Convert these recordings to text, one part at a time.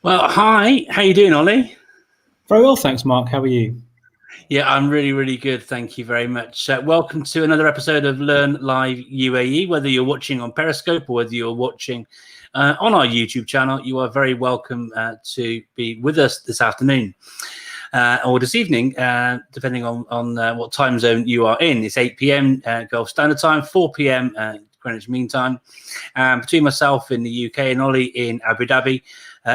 Well, hi. How you doing, Ollie? Very well, thanks, Mark. How are you? Yeah, I'm really, really good. Thank you very much. Welcome to another episode of Learn Live UAE. Whether you're watching on Periscope or whether you're watching on our YouTube channel, you are very welcome to be with us this afternoon or this evening, depending on what time zone you are in. It's 8 p.m. Gulf Standard Time, 4 p.m. Greenwich Mean Time. Between myself in the UK and Ollie in Abu Dhabi,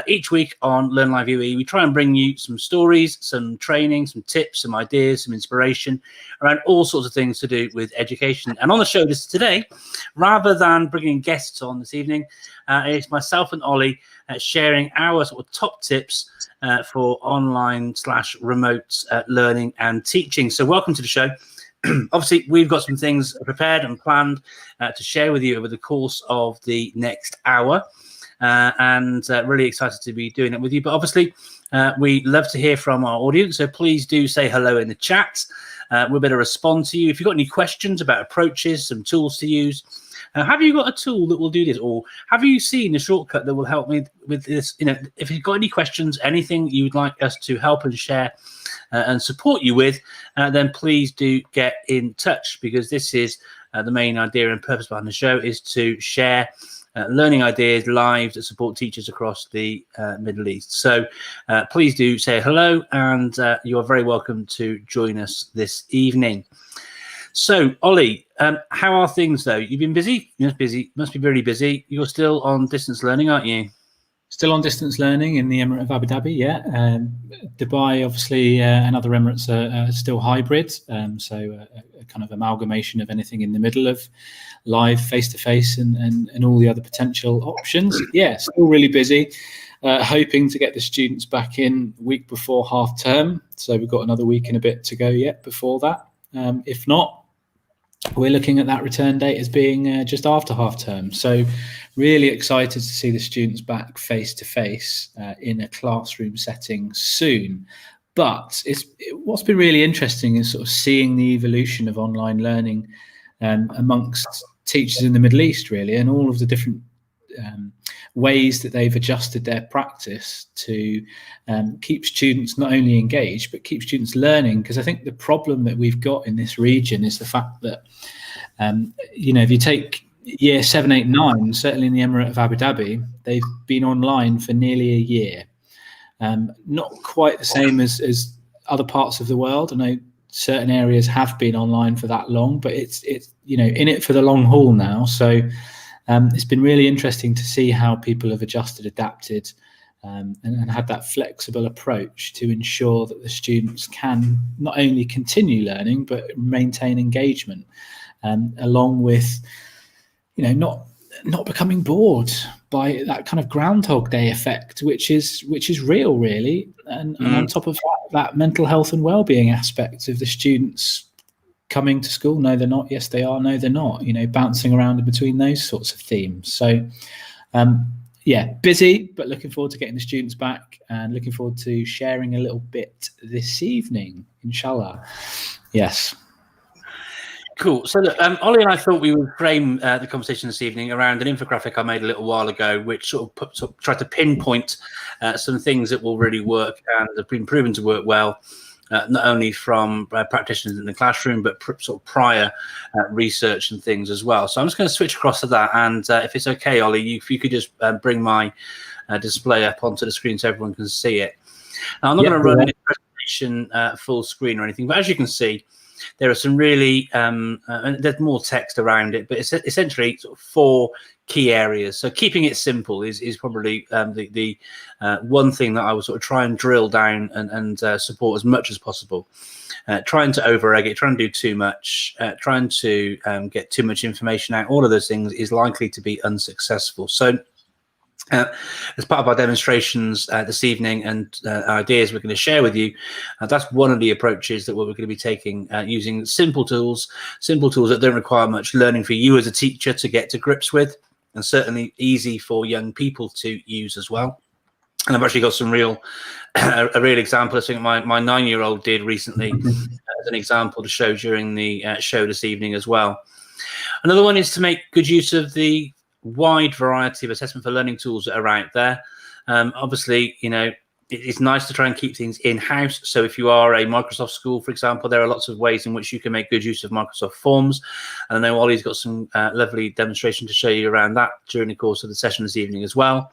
each week on Learn Live UE, we try and bring you some stories, some training, some tips, some ideas, some inspiration around all sorts of things to do with education. And on the show today, rather than bringing guests on this evening, it's myself and Ollie sharing our sort of top tips for online/remote learning and teaching. So welcome to the show. Obviously, we've got some things prepared and planned to share with you over the course of the next hour. And really excited to be doing it with you. But obviously, we love to hear from our audience. So please do say hello in the chat. We'll better respond to you. If you've got any questions about approaches, some tools to use, have you got a tool that will do this? Or have you seen a shortcut that will help me with this? You know, if you've got any questions, anything you would like us to help and share and support you with, then please do get in touch, because this is the main idea and purpose behind the show, is to share learning ideas live that support teachers across the Middle East. So please do say hello, and you are very welcome to join us this evening. So, Ollie, how are things though? You've been busy? You're busy. Must be really busy. You're still on distance learning, aren't you? Still on distance learning in the Emirate of Abu Dhabi, yeah. Dubai, obviously, and other Emirates are still hybrid, so a kind of amalgamation of anything in the middle of live, face-to-face, and all the other potential options. Yeah, still really busy, hoping to get the students back in week before half term. So we've got another week and a bit to go yet before that. If not, we're looking at that return date as being just after half term. So really excited to see the students back face to face in a classroom setting soon. But what's been really interesting is sort of seeing the evolution of online learning amongst teachers in the Middle East, really, and all of the different ways that they've adjusted their practice to keep students not only engaged, but keep students learning. Because I think the problem that we've got in this region is the fact that, if you take year 7, 8, 9, certainly in the Emirate of Abu Dhabi, they've been online for nearly a year. Not quite the same as other parts of the world. I know certain areas have been online for that long, but it's in it for the long haul now. So it's been really interesting to see how people have adjusted, adapted, and had that flexible approach to ensure that the students can not only continue learning but maintain engagement, along with not becoming bored by that kind of Groundhog Day effect, which is real, really, and on top of that mental health and well-being aspect of the students coming to school. No, they're not. Yes, they are. No, they're not. Bouncing around in between those sorts of themes. So, busy, but looking forward to getting the students back and looking forward to sharing a little bit this evening, inshallah. Yes. Cool. So, Ollie and I thought we would frame the conversation this evening around an infographic I made a little while ago, which sort of tried to pinpoint some things that will really work and have been proven to work well. Not only from practitioners in the classroom, but sort of prior research and things as well. So I'm just going to switch across to that. And if it's okay, Ollie, if you could just bring my display up onto the screen so everyone can see it. Now, I'm not going to run this presentation full screen or anything, but as you can see, there are some really, there's more text around it, but it's essentially sort of 4 key areas. So keeping it simple is probably the one thing that I would sort of try and drill down and support as much as possible. Trying to over-egg it, trying to do too much, trying to get too much information out, all of those things is likely to be unsuccessful. So as part of our demonstrations this evening and ideas we're going to share with you, that's one of the approaches that we're going to be taking, using simple tools that don't require much learning for you as a teacher to get to grips with, and certainly easy for young people to use as well. And I've actually got some a real example of something my 9-year-old did recently as an example to show during the show this evening as well. Another one is to make good use of the wide variety of assessment for learning tools that are out there. Obviously, it's nice to try and keep things in-house. So if you are a Microsoft school, for example, there are lots of ways in which you can make good use of Microsoft Forms. And I know Ollie's got some lovely demonstration to show you around that during the course of the session this evening as well.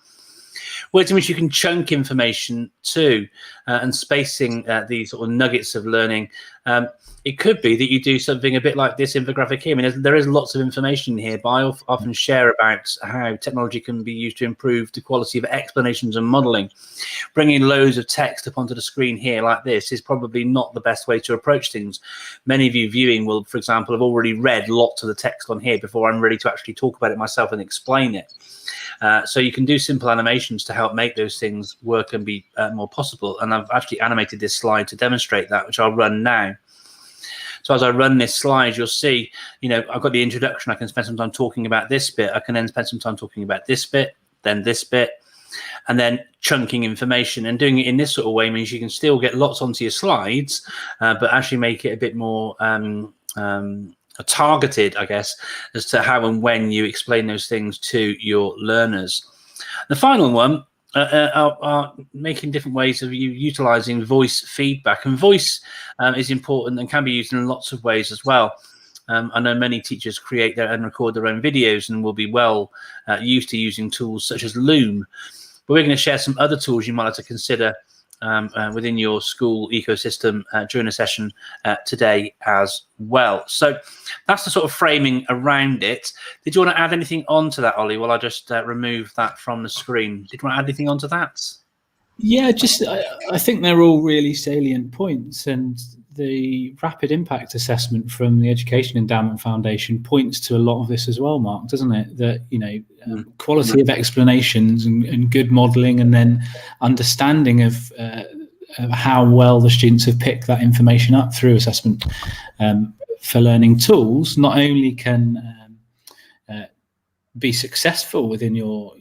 Ways in which you can chunk information too, and spacing these sort of nuggets of learning. It could be that you do something a bit like this infographic here. I mean, there is lots of information here, but I often share about how technology can be used to improve the quality of explanations and modeling. Bringing loads of text up onto the screen here like this is probably not the best way to approach things. Many of you viewing will, for example, have already read lots of the text on here before I'm ready to actually talk about it myself and explain it. So you can do simple animations to help make those things work and be more possible. And I've actually animated this slide to demonstrate that, which I'll run now. So as I run this slide, you'll see, I've got the introduction. I can spend some time talking about this bit. I can then spend some time talking about this bit, then this bit, and then chunking information. And doing it in this sort of way means you can still get lots onto your slides, but actually make it a bit more targeted, I guess, as to how and when you explain those things to your learners. The final one are making different ways of you utilizing voice feedback, and voice is important and can be used in lots of ways as well. I know many teachers create and record their own videos and will be well used to using tools such as Loom, but we're going to share some other tools you might have to consider within your school ecosystem during a session today as well. So that's the sort of framing around it. Did you want to add anything onto that, Ollie, while I just remove that from the screen? Did you want to add anything onto that? Yeah, I think they're all really salient points, and the rapid impact assessment from the Education Endowment Foundation points to a lot of this as well, Mark, doesn't it? That, quality of explanations and good modelling, and then understanding of how well the students have picked that information up through assessment for learning tools, not only can be successful within your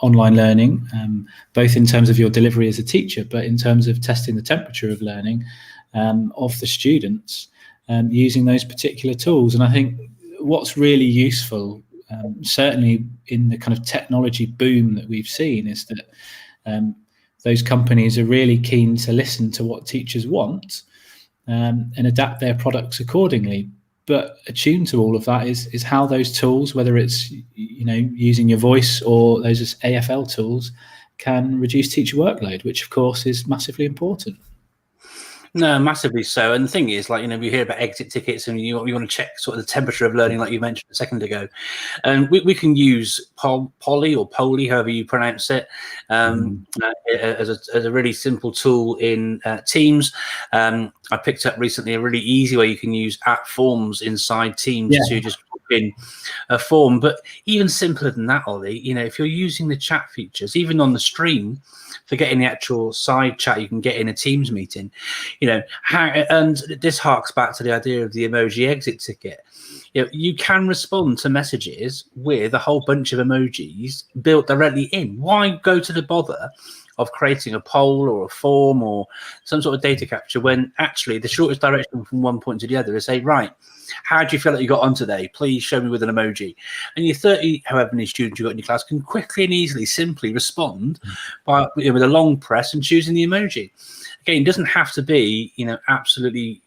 online learning, both in terms of your delivery as a teacher, but in terms of testing the temperature of learning of the students using those particular tools. And I think what's really useful, certainly in the kind of technology boom that we've seen, is that those companies are really keen to listen to what teachers want and adapt their products accordingly. But attuned to all of that is how those tools, whether it's using your voice or those AFL tools, can reduce teacher workload, which of course is massively important. No, massively so. And the thing is, we hear about exit tickets, and you want to check sort of the temperature of learning, like you mentioned a second ago. And we can use Polly or Polly, however you pronounce it, as a really simple tool in Teams. I picked up recently a really easy way you can use app forms inside Teams to just put in a form. But even simpler than that, Ollie, if you're using the chat features, even on the stream, for getting the actual side chat you can get in a Teams meeting, and this harks back to the idea of the emoji exit ticket. You can respond to messages with a whole bunch of emojis built directly in. Why go to the bother of creating a poll or a form or some sort of data capture when actually the shortest direction from one point to the other is say, right, how do you feel like you got on today? Please show me with an emoji. And your 30, however many students you've got in your class, can quickly and easily simply respond by with a long press and choosing the emoji. Again, it doesn't have to be, absolutely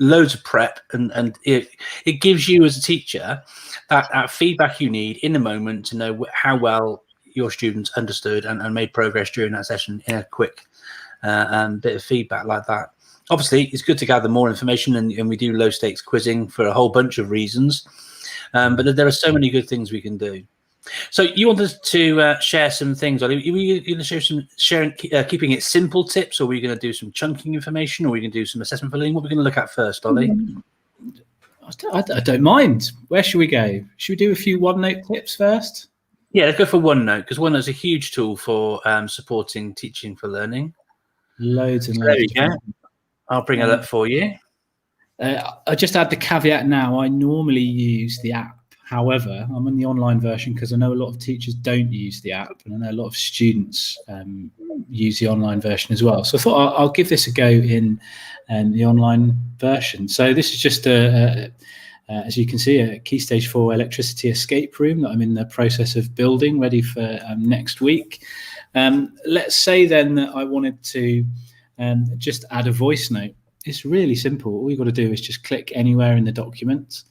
loads of prep, and it gives you as a teacher that feedback you need in the moment to know how well your students understood and made progress during that session in a quick bit of feedback like that. Obviously, it's good to gather more information, and we do low stakes quizzing for a whole bunch of reasons, but there are so many good things we can do. So you wanted to share some things. Are you going to share some keeping it simple tips, or are we going to do some chunking information, or are we going to do some assessment for learning? What are we going to look at first, Ollie? I don't mind. Where should we go? Should we do a few OneNote tips first? Yeah, let's go for OneNote, because OneNote's a huge tool for supporting teaching for learning. Loads and so loads. There you go. I'll bring it up for you. I just add the caveat now. I normally use the app. However, I'm on the online version because I know a lot of teachers don't use the app, and I know a lot of students use the online version as well. So I thought I'll give this a go in the online version. So this is just as you can see, a Key Stage 4 electricity escape room that I'm in the process of building, ready for next week. Let's say then that I wanted to just add a voice note. It's really simple. All you've got to do is just click anywhere in the document.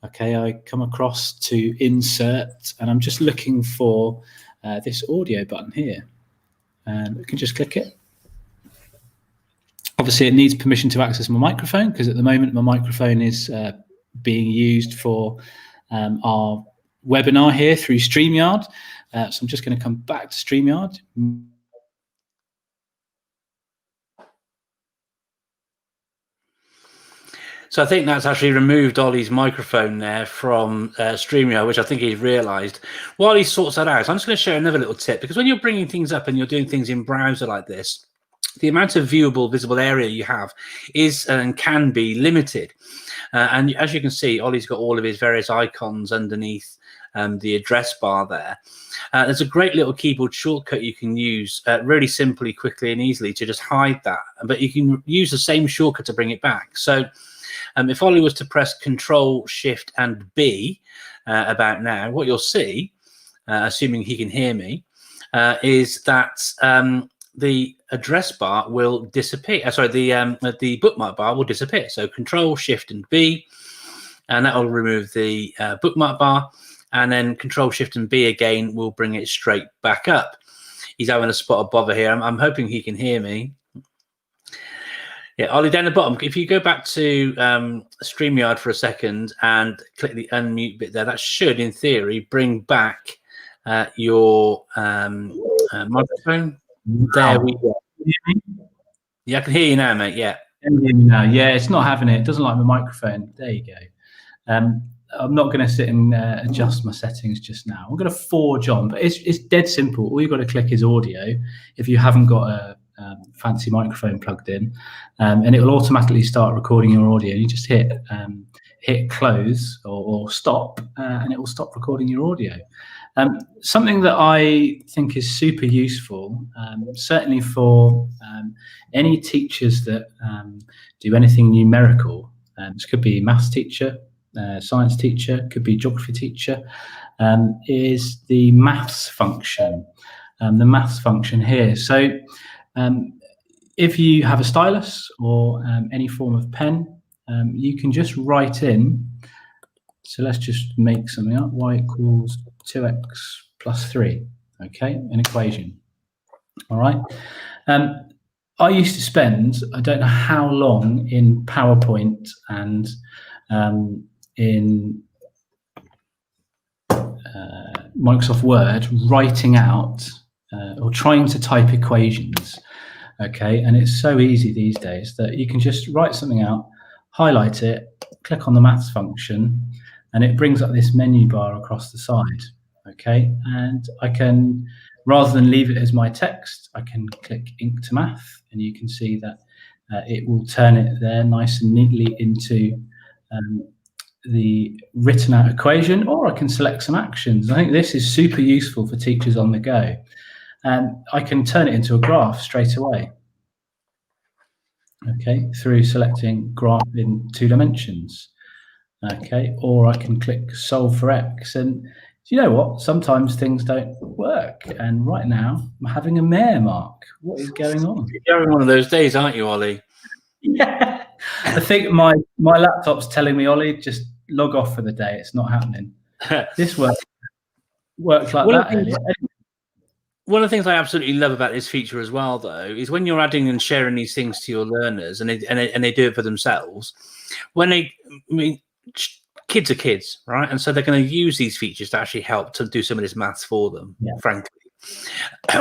Okay, I come across to insert, and I'm just looking for this audio button here. And I can just click it. Obviously, it needs permission to access my microphone, because at the moment my microphone is being used for our webinar here through StreamYard. So I'm just going to come back to StreamYard. So I think that's actually removed Ollie's microphone there from StreamYard, which I think he's realised. While he sorts that out, I'm just going to share another little tip, because when you're bringing things up and you're doing things in browser like this, the amount of visible area you have is and can be limited. And as you can see, Ollie's got all of his various icons underneath the address bar there. There's a great little keyboard shortcut you can use really simply, quickly and easily to just hide that. But you can use the same shortcut to bring it back. So if Ollie was to press Control, Shift and B about now, what you'll see, assuming he can hear me, is that the address bar will disappear. Sorry, the bookmark bar will disappear. So Control, Shift and B, and that will remove the bookmark bar. And then Control, Shift and B again will bring it straight back up. He's having a spot of bother here. I'm hoping he can hear me. Yeah, Ollie, down the bottom, if you go back to StreamYard for a second and click the unmute bit there, that should, in theory, bring back your microphone. There we go. Yeah, I can hear you now, mate. Yeah. Yeah, it's not having it. It doesn't like my microphone. There you go. I'm not going to sit and adjust my settings just now. I'm going to forge on, but it's dead simple. All you've got to click is audio if you haven't got a fancy microphone plugged in, and it will automatically start recording your audio. You just hit close or stop, and it will stop recording your audio. Something that I think is super useful, certainly for any teachers that do anything numerical. This could be maths teacher, science teacher, could be geography teacher, is the maths function. The maths function here. So if you have a stylus or any form of pen, you can just write in. So let's just make something up. Y equals 2x plus 3. Okay, an equation. All right. I used to spend, I don't know how long, in PowerPoint and in Microsoft Word writing out or trying to type equations. Okay, and it's so easy these days that you can just write something out, highlight it, click on the maths function, and it brings up this menu bar across the side. Okay, and I can, rather than leave it as my text, I can click Ink to Math, and you can see that it will turn it there nice and neatly into the written out equation, or I can select some actions. I think this is super useful for teachers on the go. I can turn it into a graph straight away. Okay, through selecting graph in 2 dimensions. Okay, or I can click solve for X. And do you know what? Sometimes things don't work. And right now, I'm having a mare mark. What is going on? You're having one of those days, aren't you, Ollie? Yeah. I think my laptop's telling me, Ollie, just log off for the day. It's not happening. This works like that earlier. One of the things I absolutely love about this feature as well, though, is when you're adding and sharing these things to your learners, and they do it for themselves. Kids are kids, right? And so they're going to use these features to actually help to do some of this maths for them. Yeah. Frankly,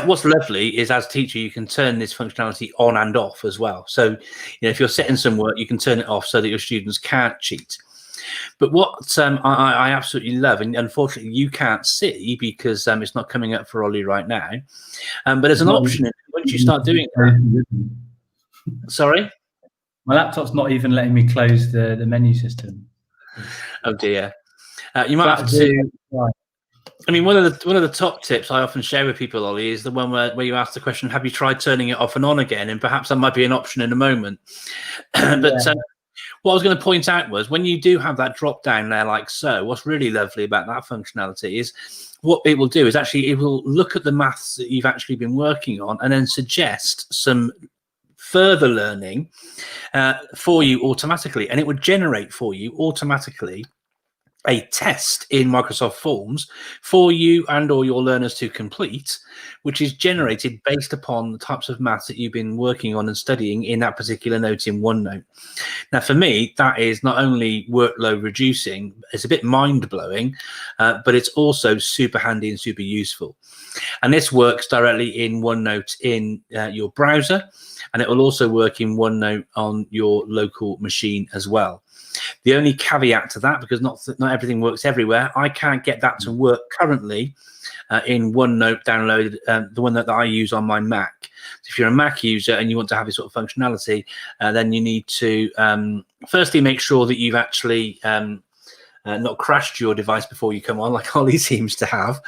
what's lovely is, as a teacher, you can turn this functionality on and off as well. So, if you're setting some work, you can turn it off so that your students can't cheat. But what I absolutely love, and unfortunately you can't see because it's not coming up for Ollie right now, but there's an option once you start doing that. Sorry? My laptop's not even letting me close the menu system. Oh dear. You might have to. I mean, one of the top tips I often share with people, Ollie, is the one where you ask the question, have you tried turning it off and on again? And perhaps that might be an option in a moment. But What I was going to point out was when you do have that drop down there like so, what's really lovely about that functionality is what it will do is actually it will look at the maths that you've actually been working on and then suggest some further learning for you automatically, and it would generate for you automatically a test in Microsoft Forms for you and or your learners to complete, which is generated based upon the types of maths that you've been working on and studying in that particular note in OneNote. Now, for me, that is not only workload reducing, it's a bit mind-blowing, but it's also super handy and super useful. And this works directly in OneNote in your browser, and it will also work in OneNote on your local machine as well. The only caveat to that, because not everything works everywhere, I can't get that to work currently in OneNote downloaded, the one that I use on my Mac. So if you're a Mac user and you want to have this sort of functionality, then you need to firstly make sure that you've actually not crashed your device before you come on, like Ollie seems to have,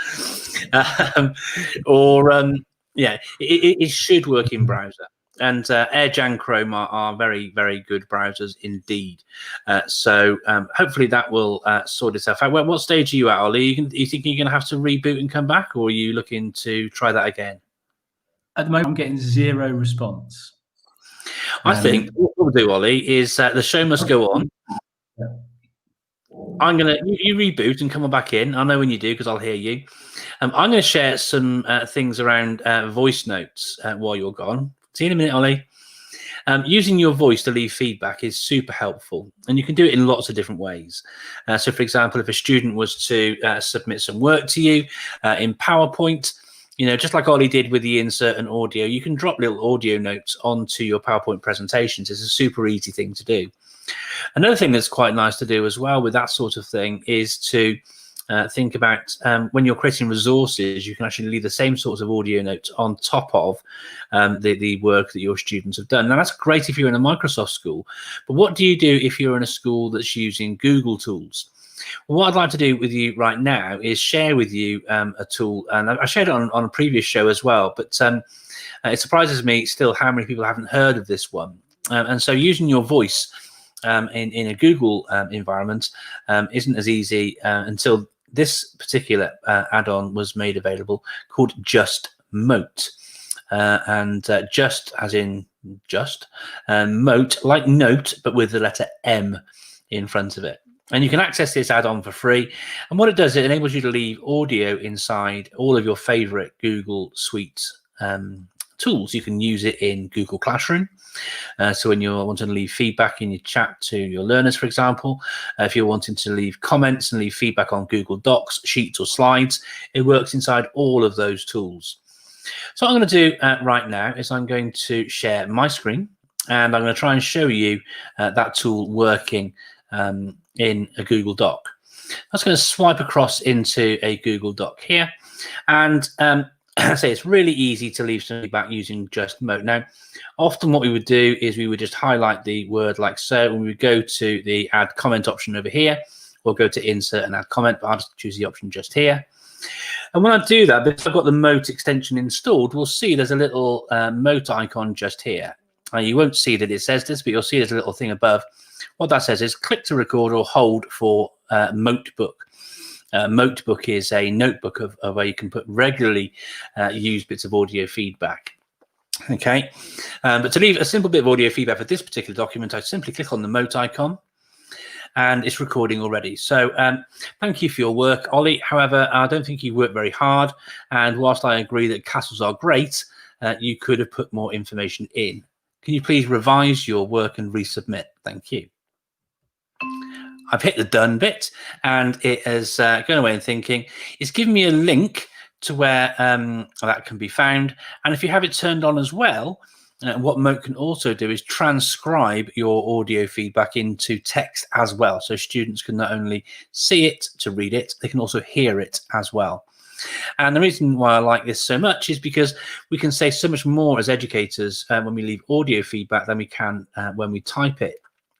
yeah, it should work in browser. And Edge and Chrome are very, very good browsers indeed. So hopefully that will sort itself out. What stage are you at, Ollie? You think you're going to have to reboot and come back, or are you looking to try that again? At the moment, I'm getting 0 response. I think what we'll do, Ollie, is the show must go on. Yeah. I'm going to, you reboot and come on back in. I know when you do because I'll hear you. I'm going to share some things around voice notes while you're gone. See you in a minute, Ollie. Using your voice to leave feedback is super helpful, and you can do it in lots of different ways. So, for example, if a student was to submit some work to you in PowerPoint, just like Ollie did with the insert and audio, you can drop little audio notes onto your PowerPoint presentations. It's a super easy thing to do. Another thing that's quite nice to do as well with that sort of thing is to think about when you're creating resources, you can actually leave the same sorts of audio notes on top of the work that your students have done. Now, that's great if you're in a Microsoft school, but what do you do if you're in a school that's using Google tools? Well, what I'd like to do with you right now is share with you a tool, and I shared it on a previous show as well, but it surprises me still how many people haven't heard of this one. And so using your voice in a Google environment isn't as easy until this particular add-on was made available, called Just Mote. And just as in just, mote like note, but with the letter M in front of it. And you can access this add-on for free. And what it does, it enables you to leave audio inside all of your favorite Google Suite tools. You can use it in Google Classroom. So when you're wanting to leave feedback in your chat to your learners, for example, if you're wanting to leave comments and leave feedback on Google Docs, Sheets or Slides, it works inside all of those tools. So what I'm going to do right now is I'm going to share my screen, and I'm going to try and show you that tool working in a Google Doc. I'm just going to swipe across into a Google Doc here, and I say it's really easy to leave some feedback using Just Mote. Now, often what we would do is we would just highlight the word like so, and we would go to the add comment option over here, or go to insert and add comment, but I'll just choose the option just here. And when I do that, because I've got the Mote extension installed, we'll see there's a little Mote icon just here. You won't see that it says this, but you'll see there's a little thing above. What that says is click to record or hold for Motebook. Motebook is a notebook of where you can put regularly used bits of audio feedback. Okay, but to leave a simple bit of audio feedback for this particular document, I simply click on the Mote icon, and it's recording already. So thank you for your work, Ollie. However, I don't think you worked very hard, and whilst I agree that castles are great, you could have put more information in. Can you please revise your work and resubmit? Thank you. I've hit the done bit, and it has gone away and thinking. It's given me a link to where that can be found. And if you have it turned on as well, what Mote can also do is transcribe your audio feedback into text as well. So students can not only see it to read it, they can also hear it as well. And the reason why I like this so much is because we can say so much more as educators when we leave audio feedback than we can when we type it.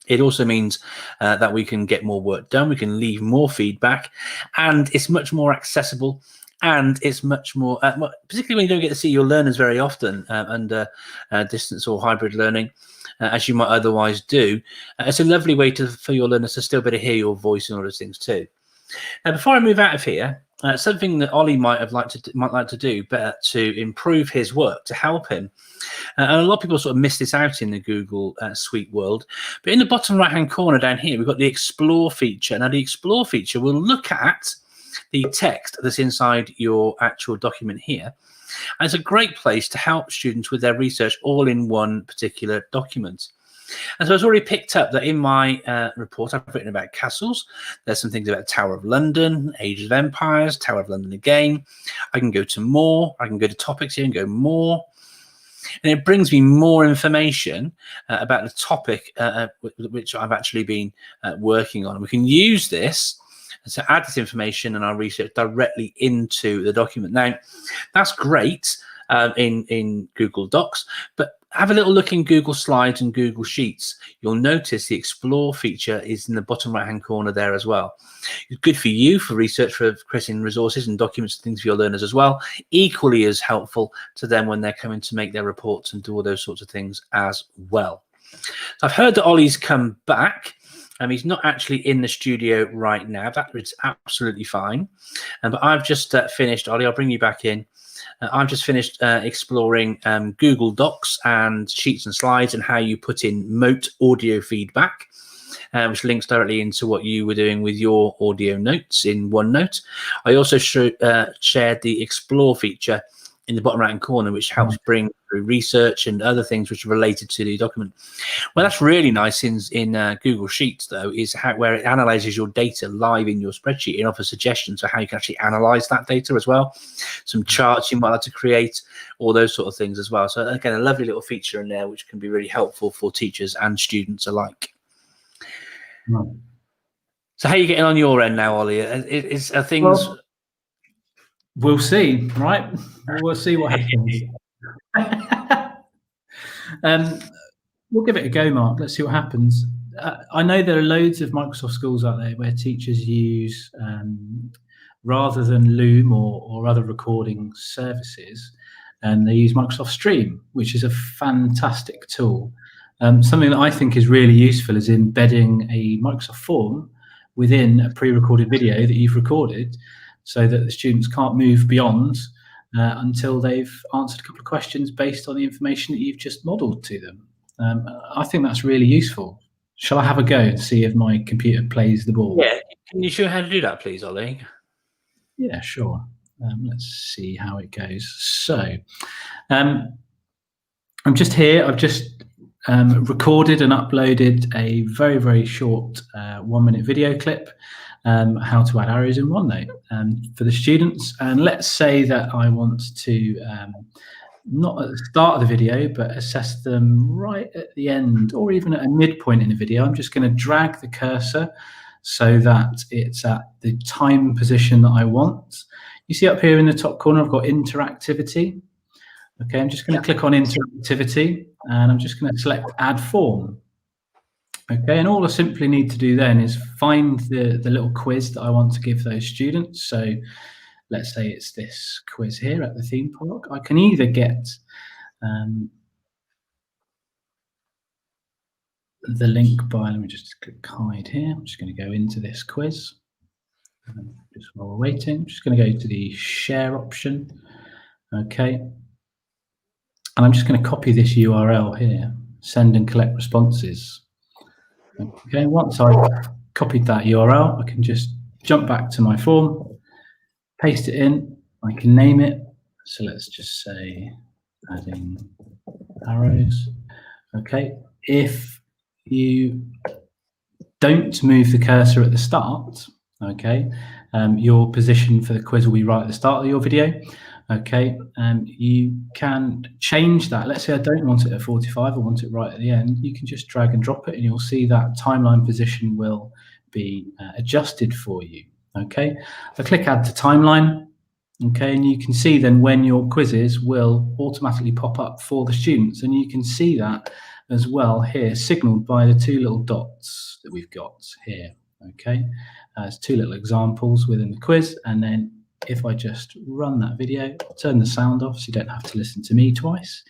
It also means that we can get more work done, we can leave more feedback, and it's much more accessible and it's much more, particularly when you don't get to see your learners very often under distance or hybrid learning, as you might otherwise do. It's a lovely way for your learners to still be able to hear your voice and all those things too. Now, before I move out of here, something that Ollie might like to do better to improve his work, to help him. And a lot of people sort of miss this out in the Google Suite world. But in the bottom right-hand corner down here, we've got the Explore feature. Now, the Explore feature will look at the text that's inside your actual document here. And it's a great place to help students with their research all in one particular document. And so it's already picked up that in my report, I've written about castles. There's some things about Tower of London, Age of Empires, Tower of London again. I can go to more. I can go to topics here and go more. And it brings me more information about the topic which I've actually been working on. We can use this to add this information and our research directly into the document. Now, that's great in Google Docs, but have a little look in Google Slides and Google Sheets. You'll notice the Explore feature is in the bottom right-hand corner there as well. It's good for you for research, for creating resources and documents and things for your learners as well. Equally as helpful to them when they're coming to make their reports and do all those sorts of things as well. So I've heard that Ollie's come back. He's not actually in the studio right now. That is absolutely fine. But I've just finished, Ollie, I'll bring you back in. I've just finished exploring Google Docs and Sheets and Slides and how you put in Mote audio feedback, which links directly into what you were doing with your audio notes in OneNote. I also shared the Explore feature in the bottom right-hand corner, which helps bring through research and other things which are related to the document. Well, that's really nice in Google Sheets, though, is where it analyzes your data live in your spreadsheet and offers suggestions for how you can actually analyze that data as well. Some charts you might like to create, all those sort of things as well. So again, a lovely little feature in there which can be really helpful for teachers and students alike. Right. So how are you getting on your end now, Ollie? Are things... Well, we'll see, right? We'll see what happens. We'll give it a go, Mark. Let's see what happens. I know there are loads of Microsoft schools out there where teachers use, rather than Loom or other recording services, and they use Microsoft Stream, which is a fantastic tool. Something that I think is really useful is embedding a Microsoft form within a pre-recorded video that you've recorded, so that the students can't move beyond until they've answered a couple of questions based on the information that you've just modelled to them. I think that's really useful. Shall I have a go and see if my computer plays the ball? Yeah, can you show how to do that, please, Ollie? Yeah, sure. Let's see how it goes. So I'm just here. I've just recorded and uploaded a very, very short 1-minute video clip, how to add arrows in OneNote for the students. And let's say that I want to, not at the start of the video, but assess them right at the end or even at a midpoint in the video. I'm just going to drag the cursor so that it's at the time position that I want. You see up here in the top corner, I've got interactivity. Okay, I'm just going to click on interactivity and I'm just going to select add form. Okay, and all I simply need to do then is find the little quiz that I want to give those students. So let's say it's this quiz here at the theme park. I can either get the link by, let me just click hide here. I'm just going to go into this quiz. Just while we're waiting, I'm just going to go to the share option. Okay. And I'm just going to copy this URL here, send and collect responses. Okay, once I've copied that URL, I can just jump back to my form, paste it in, I can name it. So let's just say adding arrows. Okay, if you don't move the cursor at the start, okay, your position for the quiz will be right at the start of your video. Okay, you can change that. Let's say I don't want it at 45, I want it right at the end. You can just drag and drop it and you'll see that timeline position will be adjusted for you. Okay, I click add to timeline. Okay, and you can see then when your quizzes will automatically pop up for the students, and you can see that as well here, signaled by the two little dots that we've got here. Okay, there's two little examples within the quiz, and then if I just run that video, turn the sound off so you don't have to listen to me twice.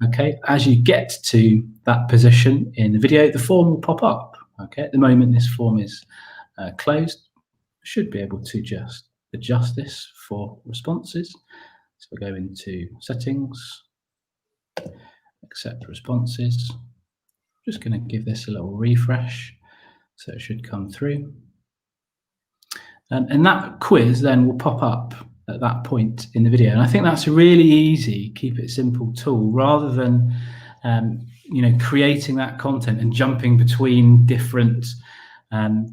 Okay, as you get to that position in the video, the form will pop up. Okay, at the moment this form is closed. Should be able to just adjust this for responses. So we go into settings, accept responses. Just going to give this a little refresh so it should come through. And that quiz then will pop up at that point in the video. And I think that's a really easy, keep it simple tool, rather than creating that content and jumping between different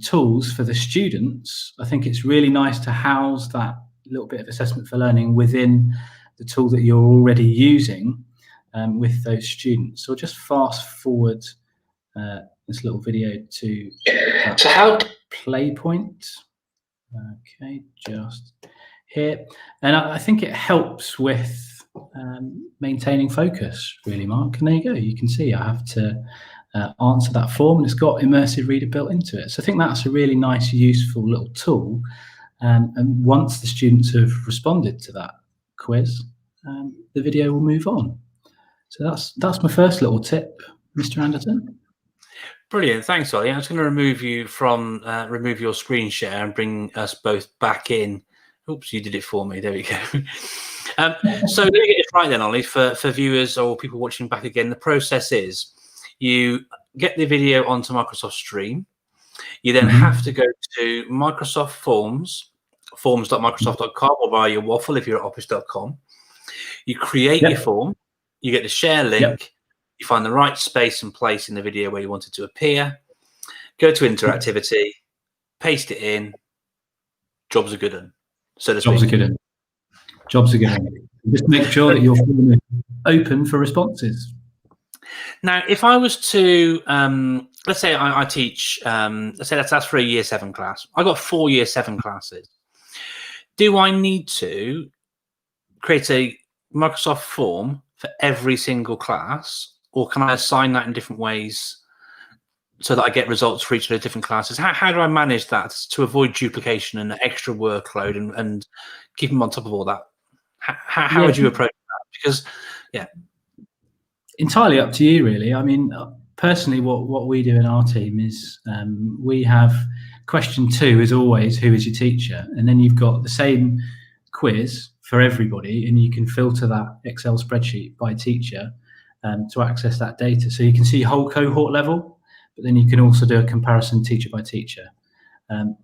tools for the students. I think it's really nice to house that little bit of assessment for learning within the tool that you're already using with those students. So just fast forward this little video to play point. Okay, just here. And I think it helps with maintaining focus, really, Mark. And there you go. You can see I have to answer that form, and it's got Immersive Reader built into it. So I think that's a really nice, useful little tool. And once the students have responded to that quiz, the video will move on. So that's my first little tip, Mr. Anderton. Brilliant, thanks, Ollie. I'm just going to remove you from remove your screen share and bring us both back in. Oops, you did it for me. There we go. So let me get it right then, Ollie, for viewers or people watching back again. The process is you get the video onto Microsoft Stream. You then have to go to Microsoft Forms, forms.microsoft.com, or via your waffle if you're at office.com. You create your form. You get the share link. You find the right space and place in the video where you want it to appear. Go to interactivity, paste it in. Jobs are good one, so to speak. Jobs are good one. Jobs are good one. Just make sure that your form is open for responses. Now, if I was to, let's say I teach, let's say that's for a Year 7 class. I got 4 Year 7 classes. Do I need to create a Microsoft form for every single class? Or can I assign that in different ways so that I get results for each of the different classes? How do I manage that to avoid duplication and extra workload and keep them on top of all that? How would you approach that? Because, entirely up to you, really. I mean, personally, what we do in our team is we have question 2 is always, who is your teacher? And then you've got the same quiz for everybody, and you can filter that Excel spreadsheet by teacher to access that data. So you can see whole cohort level, but then you can also do a comparison teacher by teacher.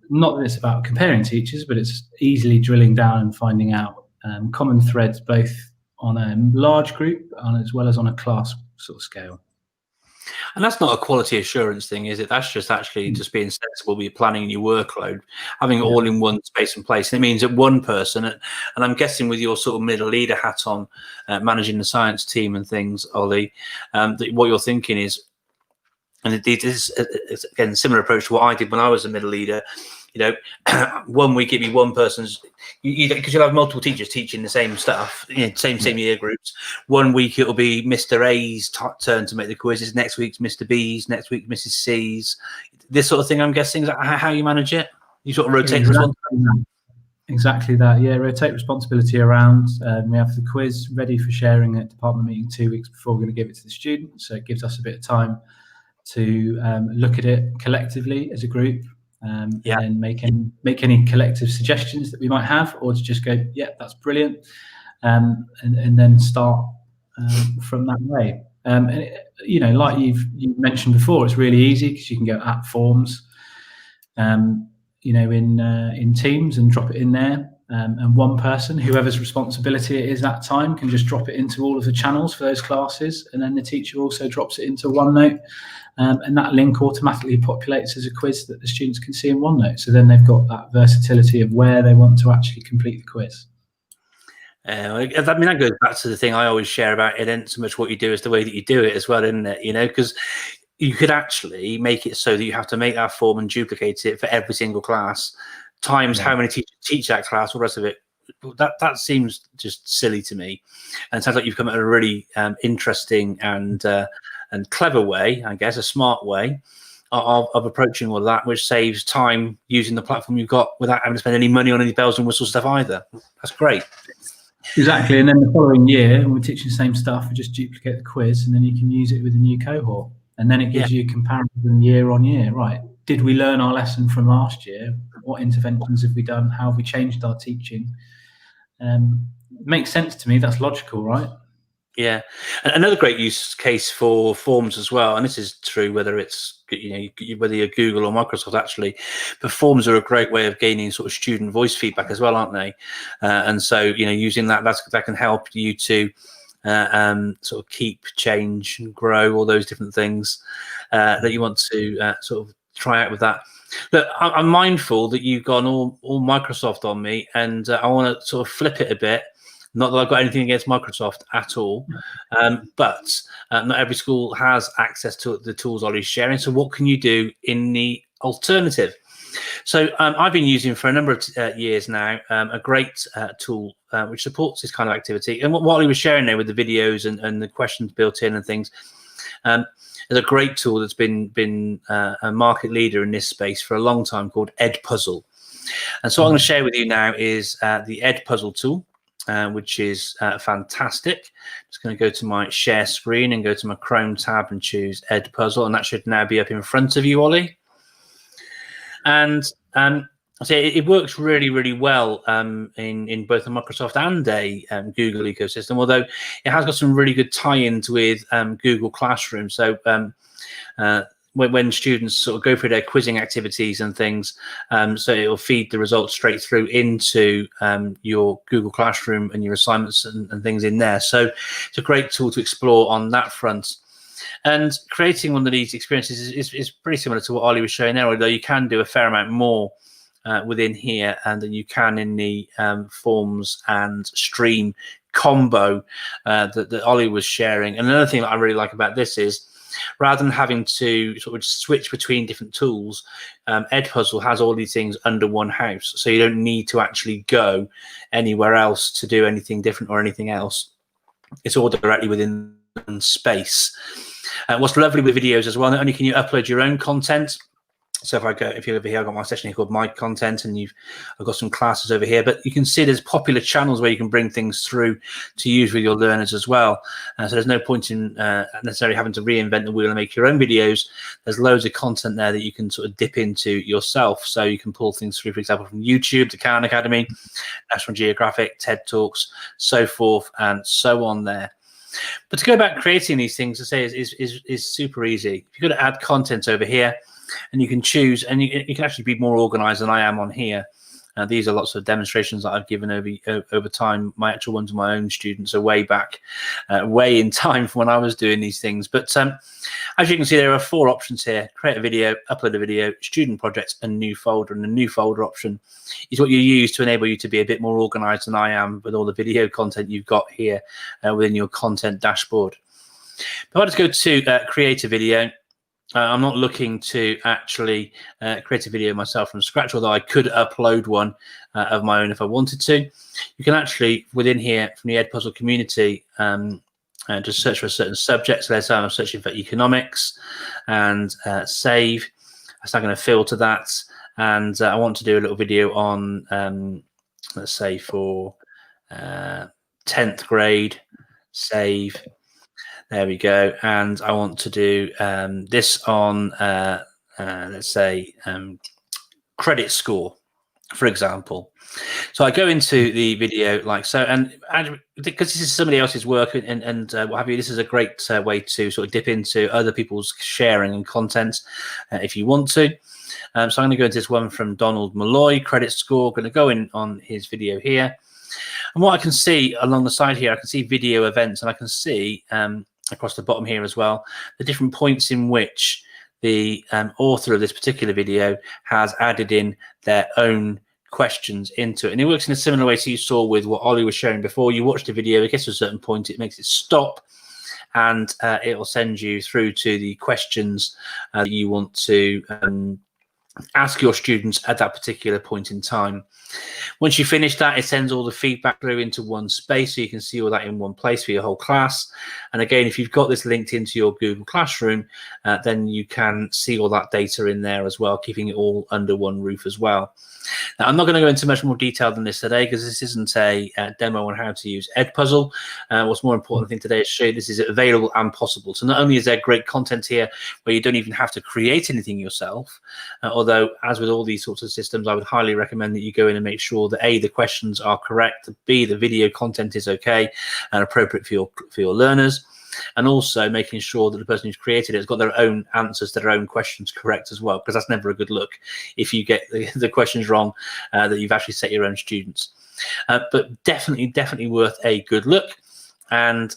Not that it's about comparing teachers, but it's easily drilling down and finding out common threads, both on a large group and as well as on a class sort of scale. And that's not a quality assurance thing, is it? That's just actually just being sensible with your planning and your workload, having it all in one space and place. And it means that one person, and I'm guessing with your sort of middle leader hat on, managing the science team and things, Ollie, that what you're thinking is, and it is again a similar approach to what I did when I was a middle leader. 1 week it'd be one person's, because you'll have multiple teachers teaching the same stuff, same year groups. 1 week it'll be Mr. A's turn to make the quizzes. Next week's Mr. B's. Next week Mrs. C's. This sort of thing. I'm guessing is that how you manage it. You sort of rotate responsibility. Exactly that. Yeah, rotate responsibility around. We have the quiz ready for sharing at department meeting 2 weeks before we're going to give it to the students. So it gives us a bit of time to look at it collectively as a group. And then make any collective suggestions that we might have, or to just go, that's brilliant, and then start from that way. Like you mentioned before, it's really easy because you can go at forms, in Teams and drop it in there, and one person, whoever's responsibility it is that time, can just drop it into all of the channels for those classes, and then the teacher also drops it into OneNote. And that link automatically populates as a quiz that the students can see in OneNote. So then they've got that versatility of where they want to actually complete the quiz. That goes back to the thing I always share about it. Isn't so much what you do as the way that you do it as well, isn't it? Because you could actually make it so that you have to make that form and duplicate it for every single class, times how many teachers teach that class, all the rest of it. That seems just silly to me. And it sounds like you've come at a really interesting and clever way, I guess, a smart way of approaching all of that, which saves time using the platform you've got without having to spend any money on any bells and whistles stuff either. That's great. Exactly, and then the following year, when we're teaching the same stuff, we just duplicate the quiz, and then you can use it with a new cohort, and then it gives you a comparison year on year. Right? Did we learn our lesson from last year? What interventions have we done? How have we changed our teaching? Makes sense to me. That's logical, right? Yeah, and another great use case for forms as well, and this is true whether it's whether you're Google or Microsoft actually, but forms are a great way of gaining sort of student voice feedback as well, aren't they? And so using that can help you to sort of keep, change, and grow, all those different things that you want to sort of try out with that. Look, I'm mindful that you've gone all Microsoft on me, and I want to sort of flip it a bit. Not that I've got anything against Microsoft at all, but not every school has access to the tools Ollie's sharing. So what can you do in the alternative? So I've been using for a number of years now a great tool which supports this kind of activity. And what Ollie was sharing there with the videos and the questions built in and things is a great tool that's been a market leader in this space for a long time, called EdPuzzle. And so what I'm going to share with you now is the EdPuzzle tool. Which is fantastic. Just going to go to my share screen and go to my Chrome tab and choose EdPuzzle, and that should now be up in front of you, Ollie. And so it works really, really well in both the Microsoft and a Google ecosystem, although it has got some really good tie-ins with Google Classroom. So when students sort of go through their quizzing activities and things, so it'll feed the results straight through into your Google Classroom and your assignments and things in there. So it's a great tool to explore on that front. And creating one of these experiences is pretty similar to what Ollie was showing there, although you can do a fair amount more within here than you can in the forms and stream combo that Ollie was sharing. And another thing that I really like about this is, rather than having to sort of switch between different tools, EdPuzzle has all these things under one house. So you don't need to actually go anywhere else to do anything different or anything else. It's all directly within space. What's lovely with videos as well, not only can you upload your own content. So if you're over here, I've got my session here called My Content, and I've got some classes over here, but you can see there's popular channels where you can bring things through to use with your learners as well. So there's no point in necessarily having to reinvent the wheel and make your own videos. There's loads of content there that you can sort of dip into yourself. So you can pull things through, for example, from YouTube, the Khan Academy, National Geographic, TED Talks, so forth and so on there. But to go back creating these things, to say is super easy. If you go to add content over here, and you can choose, and you can actually be more organized than I am on here. These are lots of demonstrations that I've given over time. My actual ones of my own students are way back, way in time from when I was doing these things. But as you can see, there are 4 options here: create a video, upload a video, student projects, and new folder. And the new folder option is what you use to enable you to be a bit more organized than I am with all the video content you've got here within your content dashboard. But I'll just go to create a video. I'm not looking to actually create a video myself from scratch, although I could upload one of my own if I wanted to. You can actually, within here, from the EdPuzzle community, just search for a certain subject. So let's say I'm searching for economics, and save. I'm now going to filter that, and I want to do a little video on, let's say, for 10th grade, save. There we go. And I want to do this on, let's say, credit score, for example. So I go into the video like so, and because this is somebody else's work and what have you, this is a great way to sort of dip into other people's sharing and content if you want to. So I'm going to go into this one from Donald Malloy, credit score. I'm going to go in on his video here. And what I can see along the side here, I can see video events, and I can see across the bottom here as well, the different points in which the author of this particular video has added in their own questions into it. And it works in a similar way to you saw with what Ollie was showing before. You watch the video, it gets to a certain point, it makes it stop, and it will send you through to the questions that you want to ask your students at that particular point in time. Once you finish that, it sends all the feedback through into one space, so you can see all that in one place for your whole class. And again, if you've got this linked into your Google Classroom, then you can see all that data in there as well, keeping it all under one roof as well. Now, I'm not going to go into much more detail than this today, because this isn't a demo on how to use EdPuzzle. What's more important thing today is show you this is available and possible. So not only is there great content here where you don't even have to create anything yourself, although as with all these sorts of systems, I would highly recommend that you go in and make sure that A, the questions are correct, B, the video content is okay and appropriate for your learners, and also making sure that the person who's created it has got their own answers to their own questions correct as well, because that's never a good look if you get the questions wrong, that you've actually set your own students. But definitely worth a good look. And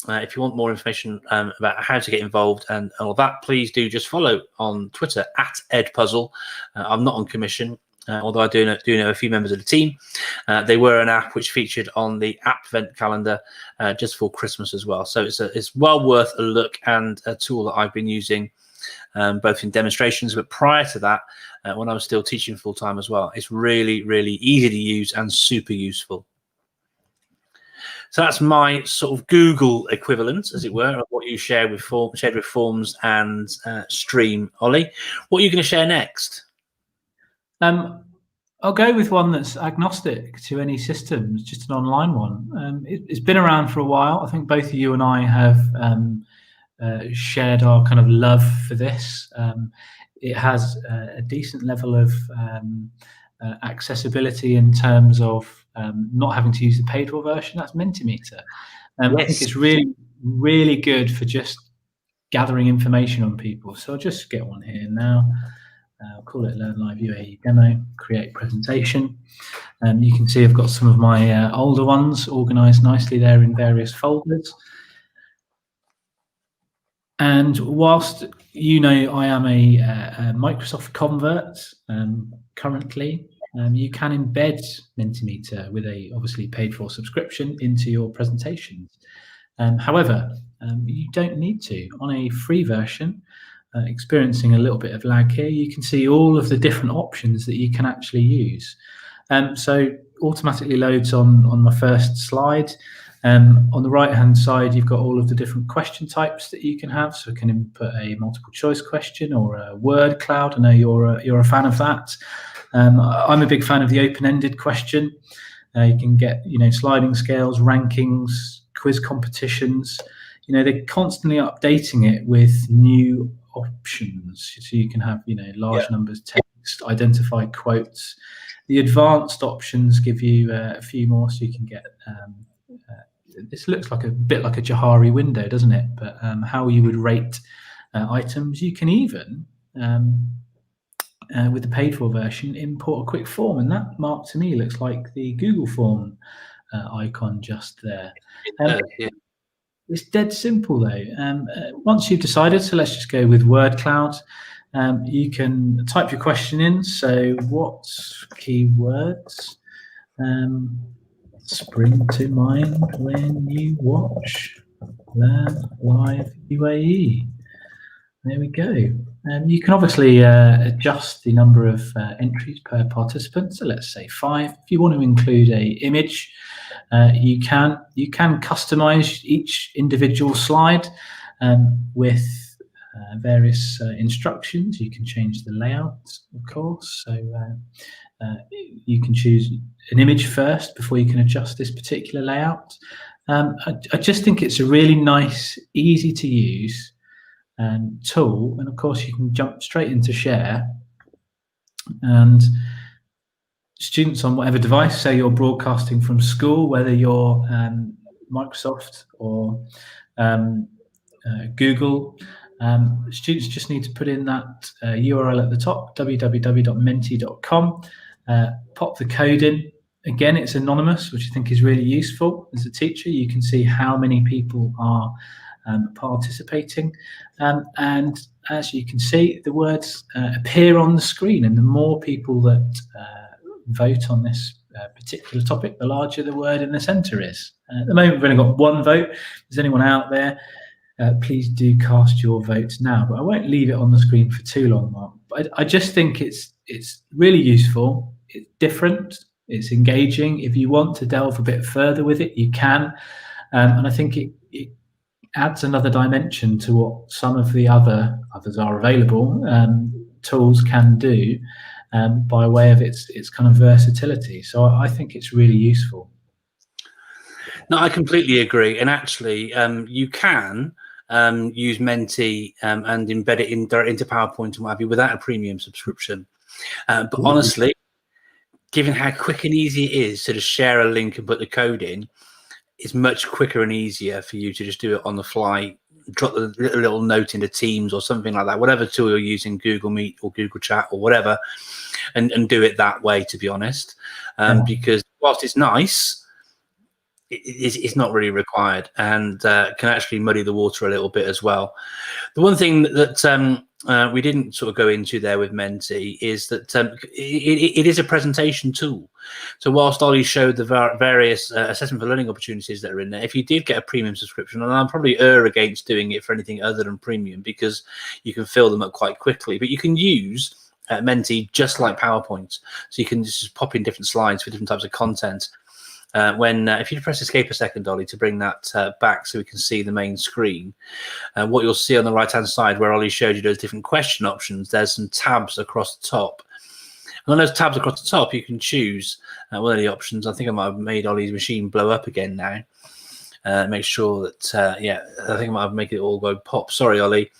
if you want more information about how to get involved and all that, please do just follow on Twitter at EdPuzzle. I'm not on commission, although I do know a few members of the team. They were an app which featured on the app event calendar just for Christmas as well. So it's well worth a look, and a tool that I've been using both in demonstrations, but prior to that, when I was still teaching full-time as well. It's really easy to use and super useful. So that's my sort of Google equivalent, as it were, of what you shared with Forms and Stream. Ollie, what are you going to share next? I'll go with one that's agnostic to any systems, just an online one. It's been around for a while. I think both you and I have shared our kind of love for this. It has a decent level of accessibility in terms of not having to use the paid for version. That's Mentimeter. Yes. I think it's really good for just gathering information on people. So I'll just get one here now. I'll call it Learn Live UAE Demo, create presentation. You can see I've got some of my older ones organized nicely there in various folders. And whilst you know I am a Microsoft convert currently, you can embed Mentimeter with a obviously paid for subscription into your presentations. However, you don't need to. On a free version, experiencing a little bit of lag here, you can see all of the different options that you can actually use. So automatically loads on my first slide. On the right hand side, you've got all of the different question types that you can have. So you can input a multiple choice question or a word cloud. I know you're a fan of that. I'm a big fan of the open-ended question. You can get sliding scales, rankings, quiz competitions. They're constantly updating it with new options, so you can have large numbers, text, identify quotes. The advanced options give you a few more, so you can get this looks like a bit like a Johari window, doesn't it? But how you would rate items. You can even with the paid for version import a quick form, and that mark to me looks like the Google form icon just there. It's dead simple though. Once you've decided, so let's just go with word cloud. You can type your question in. So what keywords spring to mind when you watch Learn Live UAE? There we go. You can obviously adjust the number of entries per participant. So let's say 5. If you want to include a image, you can customize each individual slide with various instructions. You can change the layout, of course. So you can choose an image first before you can adjust this particular layout. I just think it's a really nice, easy to use tool, and of course you can jump straight into share, and students on whatever device, say you're broadcasting from school, whether you're Microsoft or Google, students just need to put in that URL at the top, www.menti.com, pop the code in. Again, it's anonymous, which I think is really useful. As a teacher, you can see how many people are participating, and as you can see, the words appear on the screen, and the more people that vote on this particular topic, the larger the word in the center is. At the moment, we've only got one vote. If there's anyone out there, please do cast your votes now, but I won't leave it on the screen for too long, Mark. I just think it's really useful. It's different. It's engaging. If you want to delve a bit further with it, you can. And I think it adds another dimension to what some of the others are available tools can do by way of its kind of versatility. So I think it's really useful. No, I completely agree. And actually, you can use Menti and embed it into PowerPoint and what have you without a premium subscription. But honestly, given how quick and easy it is to just share a link and put the code in, it's much quicker and easier for you to just do it on the fly, drop the little note into Teams or something like that, whatever tool you're using, Google Meet or Google Chat or whatever, and do it that way, to be honest. Because whilst it's nice, it's not really required, and can actually muddy the water a little bit as well. The one thing that we didn't sort of go into there with Menti is that it is a presentation tool. So whilst Ollie showed the various assessment for learning opportunities that are in there, if you did get a premium subscription, and I'll probably err against doing it for anything other than premium because you can fill them up quite quickly, but you can use Menti just like PowerPoint. So you can just pop in different slides for different types of content. If you press escape a second, Ollie, to bring that back so we can see the main screen, what you'll see on the right hand side where Ollie showed you those different question options, there's some tabs across the top. And on those tabs across the top, you can choose one of the options. I think I might have made Ollie's machine blow up again now. Make sure that, yeah, I think I might have made it all go pop. Sorry, Ollie.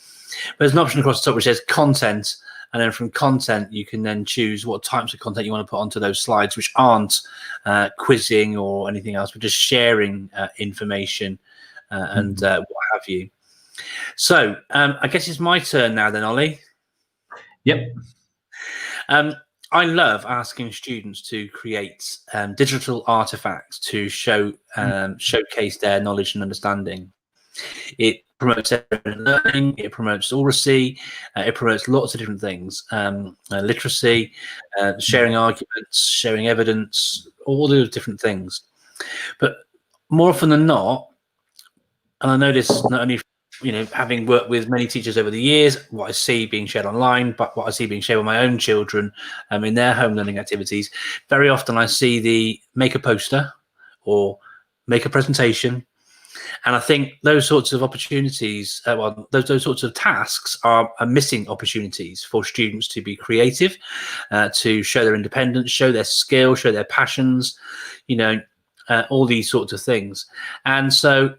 But there's an option across the top which says content. And then from content, you can then choose what types of content you want to put onto those slides, which aren't quizzing or anything else, but just sharing information and what have you. So I guess it's my turn now then, Ollie. Yep. I love asking students to create digital artifacts to showcase their knowledge and understanding. It promotes learning, it promotes oracy, it promotes lots of different things, literacy, sharing arguments, sharing evidence, all those different things. But more often than not, and I know this not only, having worked with many teachers over the years, what I see being shared online, but what I see being shared with my own children in their home learning activities, very often I see the make a poster or make a presentation. And I think those sorts of opportunities, those sorts of tasks are missing opportunities for students to be creative, to show their independence, show their skill, show their passions, all these sorts of things. And so,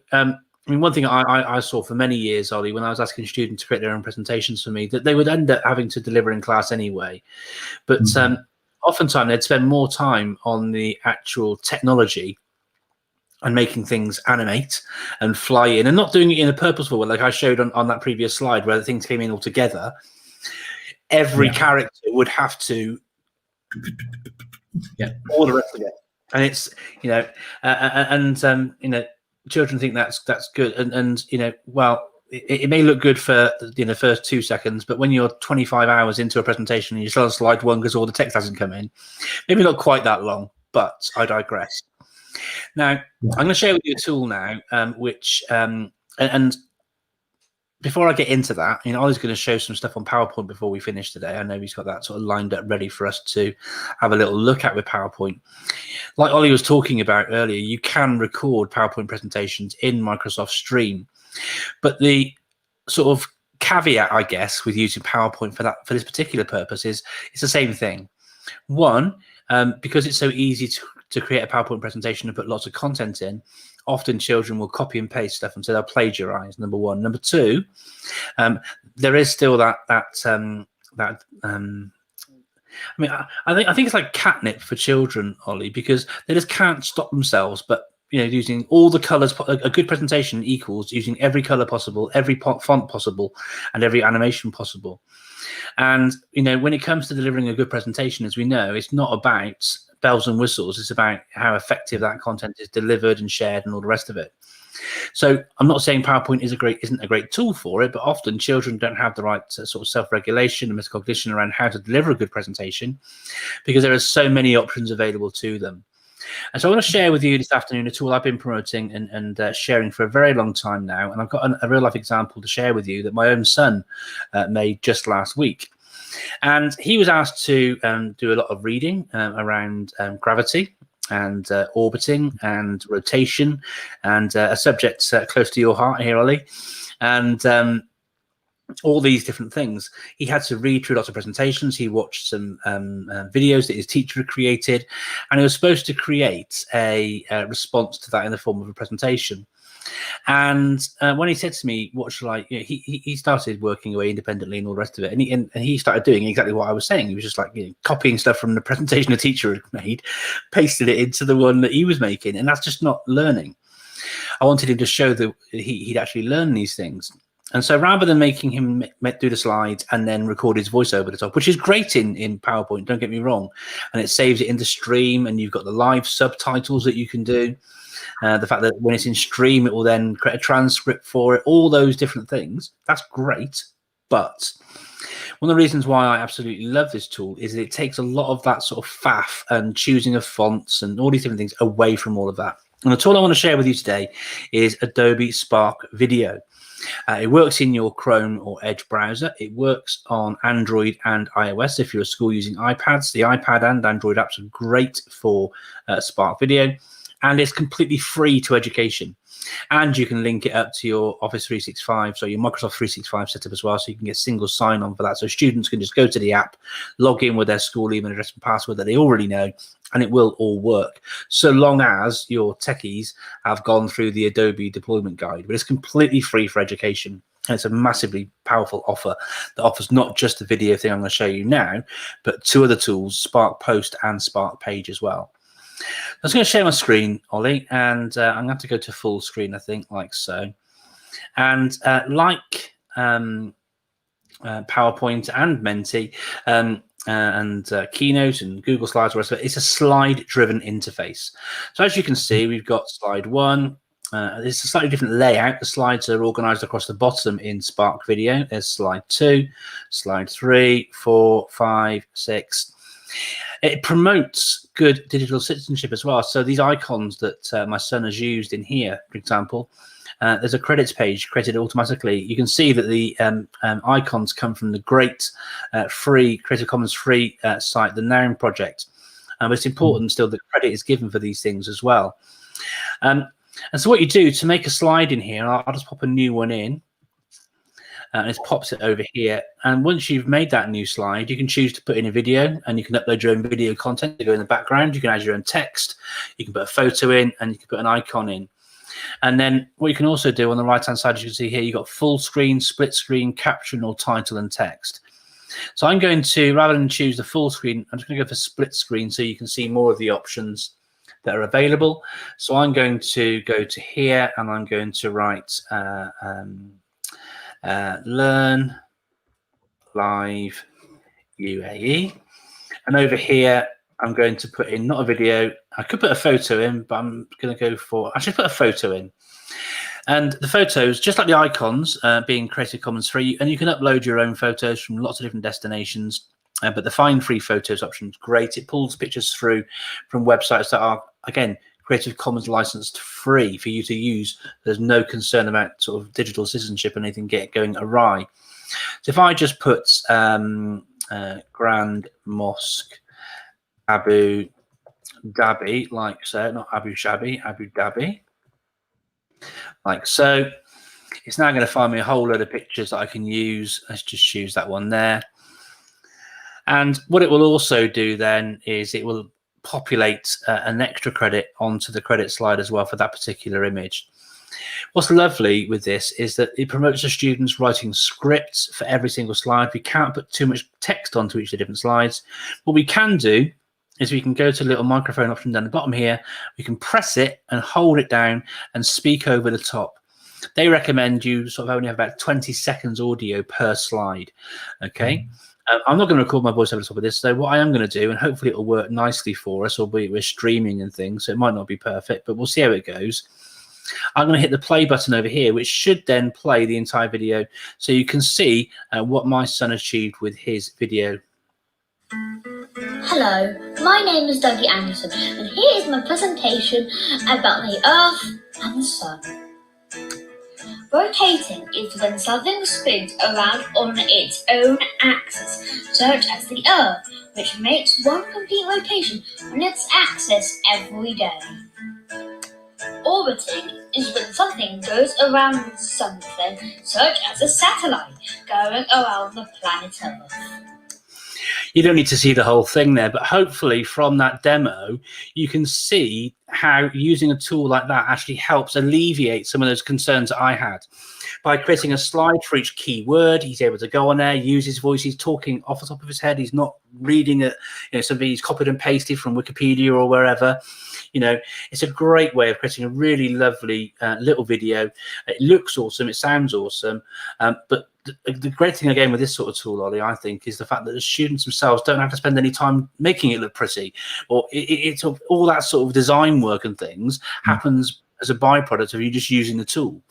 one thing I saw for many years, Ollie, when I was asking students to create their own presentations for me, that they would end up having to deliver in class anyway. But oftentimes they'd spend more time on the actual technology and making things animate and fly in, and not doing it in a purposeful way, like I showed on that previous slide where the things came in all together. Every character would have to, all the rest of it, and it's children think that's good, and well, it may look good for the first 2 seconds, but when you're 25 hours into a presentation and you're still on slide 1 because all the text hasn't come in, maybe not quite that long, but I digress. Now, I'm going to share with you a tool now, which, and before I get into that, Ollie's going to show some stuff on PowerPoint before we finish today. I know he's got that sort of lined up ready for us to have a little look at with PowerPoint. Like Ollie was talking about earlier, you can record PowerPoint presentations in Microsoft Stream, but the sort of caveat, I guess, with using PowerPoint for this particular purpose is it's the same thing. One, because it's so easy to create a PowerPoint presentation and put lots of content in, often children will copy and paste stuff and so they'll plagiarize, number one. Number two, there is still I think it's like catnip for children, Ollie, because they just can't stop themselves but using all the colors. A good presentation equals using every color possible, every font possible, and every animation possible. And when it comes to delivering a good presentation, as we know, it's not about bells and whistles. It's about how effective that content is delivered and shared and all the rest of it. So I'm not saying PowerPoint isn't a great tool for it, but often children don't have the right sort of self-regulation and metacognition around how to deliver a good presentation because there are so many options available to them. And so I want to share with you this afternoon a tool I've been promoting and sharing for a very long time now. And I've got a real life example to share with you that my own son made just last week. And he was asked to do a lot of reading around gravity and orbiting and rotation, and a subject close to your heart here, Ollie. And all these different things. He had to read through lots of presentations. He watched some videos that his teacher had created, and he was supposed to create a response to that in the form of a presentation. And when he said to me, what shall I, he started working away independently and all the rest of it. And he started doing exactly what I was saying. He was just like, copying stuff from the presentation the teacher had made, pasted it into the one that he was making. And that's just not learning. I wanted him to show that he'd actually learned these things. And so rather than making him do the slides and then record his voice over the top, which is great in PowerPoint, don't get me wrong, and it saves it into Stream, and you've got the live subtitles that you can do. The fact that when it's in Stream, it will then create a transcript for it, all those different things. That's great. But one of the reasons why I absolutely love this tool is that it takes a lot of that sort of faff and choosing of fonts and all these different things away from all of that. And the tool I want to share with you today is Adobe Spark Video. It works in your Chrome or Edge browser. It works on Android and iOS. If you're a school using iPads, the iPad and Android apps are great for Spark Video. And it's completely free to education. And you can link it up to your Office 365, so your Microsoft 365 setup as well, so you can get single sign-on for that. So students can just go to the app, log in with their school email address and password that they already know, and it will all work, so long as your techies have gone through the Adobe deployment guide. But it's completely free for education. And it's a massively powerful offer that offers not just the video thing I'm going to show you now, but two other tools, Spark Post and Spark Page as well. I'm just going to share my screen, Ollie, and I'm going to have to go to full screen, I think, like so. And like PowerPoint and Menti and Keynote and Google Slides, it's a slide-driven interface. So as you can see, we've got slide 1. It's a slightly different layout. The slides are organized across the bottom in Spark Video. There's slide 2, slide 3, 4, 5, 6. It promotes good digital citizenship as well. So these icons that my son has used in here, for example, there's a credits page created automatically. You can see that the icons come from the great free Creative Commons free site, the Noun project. But it's important still that credit is given for these things as well. And so what you do to make a slide in here, I'll just pop a new one in. And it pops it over here. And once you've made that new slide, you can choose to put in a video, and you can upload your own video content to go in the background. You can add your own text. You can put a photo in, and you can put an icon in. And then what you can also do on the right-hand side, as you can see here, you've got full screen, split screen, caption, or title and text. So I'm going to, rather than choose the full screen, I'm just going to go for split screen so you can see more of the options that are available. So I'm going to go to here, and I'm going to write Learn Live UAE, and over here I'm going to put in not a video. I could put a photo in, but I'm going to go for, I should put a photo in. And the photos, just like the icons, being Creative Commons free, and you can upload your own photos from lots of different destinations. But the Find Free Photos option is great. It pulls pictures through from websites that are, again, Creative Commons licensed free for you to use. There's no concern about sort of digital citizenship and anything going awry. So if I just put Grand Mosque Abu Dhabi, like so, not Abu Dhabi, Abu Dhabi, like so, it's now going to find me a whole load of pictures that I can use. Let's just choose that one there. And what it will also do then is it will populate an extra credit onto the credit slide as well for that particular image. What's lovely with this is that it promotes the students writing scripts for every single slide. We can't put too much text onto each of the different slides. What we can do is we can go to the little microphone option down the bottom here. We can press it and hold it down and speak over the top. They recommend you sort of only have about 20 seconds audio per slide. Okay. I'm not going to record my voice over the top of this. So what I am going to do, and hopefully it will work nicely for us, albeit we're streaming and things, so it might not be perfect, but we'll see how it goes. I'm going to hit the play button over here, which should then play the entire video, so you can see what my son achieved with his video. Hello, my name is Dougie Anderson, and here is my presentation about the Earth and the Sun. Rotating is when something spins around on its own axis, such as the Earth, which makes one complete rotation on its axis every day. Orbiting is when something goes around something, such as a satellite going around the planet Earth. You don't need to see the whole thing there, but hopefully from that demo, you can see how using a tool like that actually helps alleviate some of those concerns that I had. By creating a slide for each keyword, he's able to go on there, use his voice. He's talking off the top of his head. He's not reading it, something he's copied and pasted from Wikipedia or wherever. It's a great way of creating a really lovely little video. It looks awesome. It sounds awesome. But the great thing again with this sort of tool, Ollie, I think, is the fact that the students themselves don't have to spend any time making it look pretty, or it's all that sort of design work and things happens as a byproduct of you just using the tool.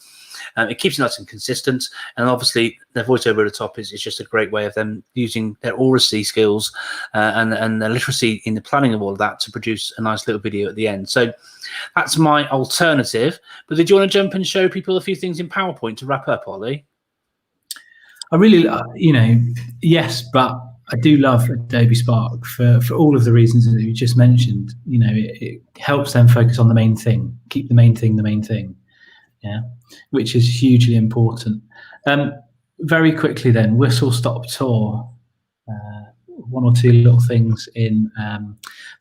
It keeps it nice and consistent, and obviously their voiceover at the top is just a great way of them using their oracy skills and their literacy in the planning of all of that to produce a nice little video at the end. So that's my alternative. But did you want to jump and show people a few things in PowerPoint to wrap up, Ollie? I really, yes, but I do love Adobe Spark for all of the reasons that you just mentioned. It helps them focus on the main thing, keep the main thing, yeah, which is hugely important. Very quickly then, whistle stop tour. One or two little things in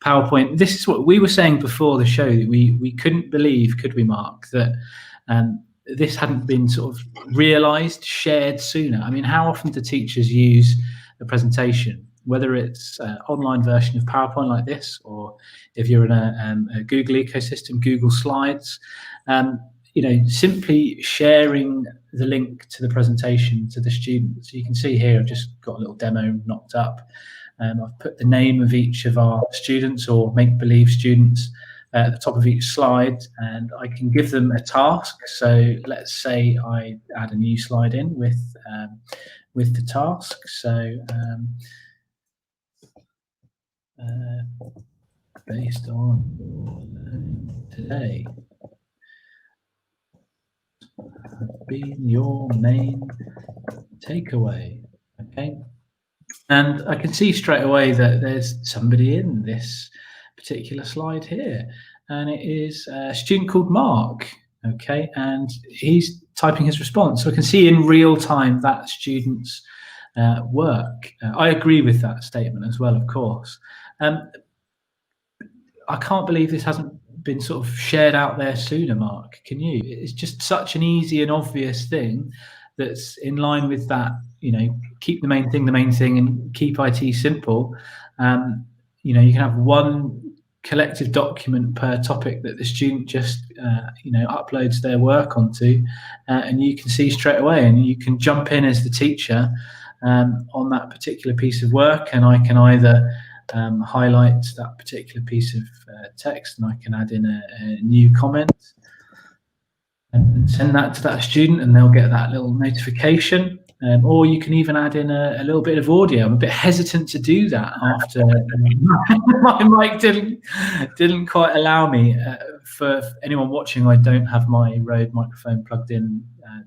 PowerPoint. This is what we were saying before the show. That we couldn't believe, could we, Mark, that this hadn't been sort of realised, shared sooner. I mean, how often do teachers use a presentation, whether it's an online version of PowerPoint like this, or if you're in a Google ecosystem, Google Slides, simply sharing the link to the presentation to the student. So you can see here, I've just got a little demo knocked up. I've put the name of each of our students or make-believe students at the top of each slide, and I can give them a task. So let's say I add a new slide in with the task. So based on today, been your main takeaway, okay? And I can see straight away that there's somebody in this particular slide here, and it is a student called Mark, okay, and he's typing his response. So I can see in real time that student's work. I agree with that statement as well, of course. I can't believe this hasn't been sort of shared out there sooner, Mark. Can you? It's just such an easy and obvious thing that's in line with that, keep the main thing and keep IT simple. You can have one collective document per topic that the student just uploads their work onto, and you can see straight away, and you can jump in as the teacher on that particular piece of work, and I can either highlight that particular piece of text, and I can add in a new comment and send that to that student, and they'll get that little notification. Or you can even add in a little bit of audio. I'm a bit hesitant to do that after my mic didn't quite allow me. For anyone watching, I don't have my Rode microphone plugged in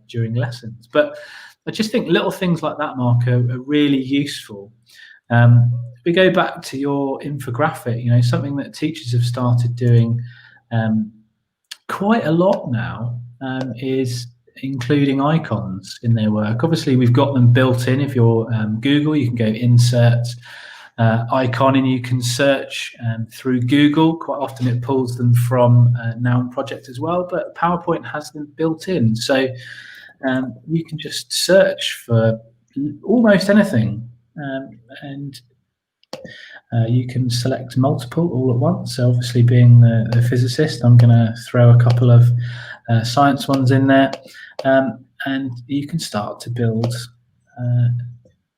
during lessons. But I just think little things like that, Mark, are really useful. We go back to your infographic, something that teachers have started doing quite a lot now is including icons in their work. Obviously, we've got them built in. If you're Google, you can go insert icon, and you can search through Google. Quite often it pulls them from Noun Project as well, but PowerPoint has them built in. So you can just search for almost anything, and you can select multiple all at once. So obviously, being the physicist, I'm going to throw a couple of science ones in there, and you can start to build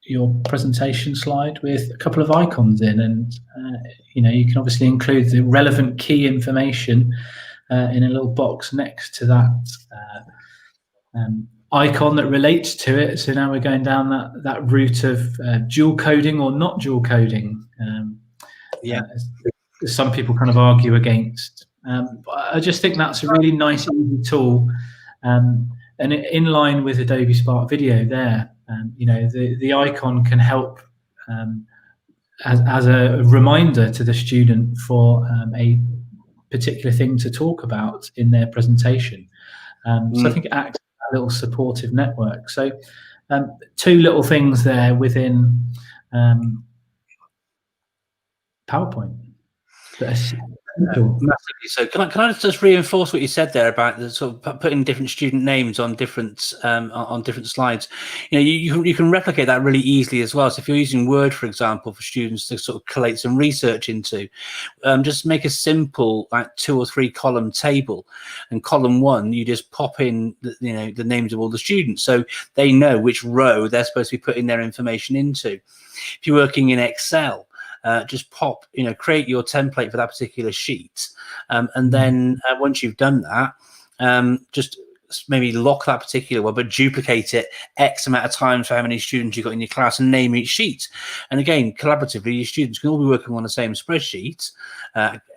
your presentation slide with a couple of icons in, and you can obviously include the relevant key information in a little box next to that icon that relates to it. So now we're going down that route of dual coding or not dual coding. Some people kind of argue against. But I just think that's a really nice, easy tool And in line with Adobe Spark Video there, you know, the icon can help as a reminder to the student for a particular thing to talk about in their presentation. So I think it acts as a little supportive network. So two little things there within PowerPoint. Massively so. Can I just reinforce what you said there about the sort of putting different student names on different slides? You know, you can replicate that really easily as well. So if you're using Word, for example, for students to sort of collate some research into, just make a simple like 2 or 3 column table, and column 1 you just pop in the names of all the students, so they know which row they're supposed to be putting their information into. If you're working in Excel, just create your template for that particular sheet, and then once you've done that, just maybe lock that particular one, but duplicate it X amount of times for how many students you've got in your class, and name each sheet. And again, collaboratively, your students can all be working on the same spreadsheet,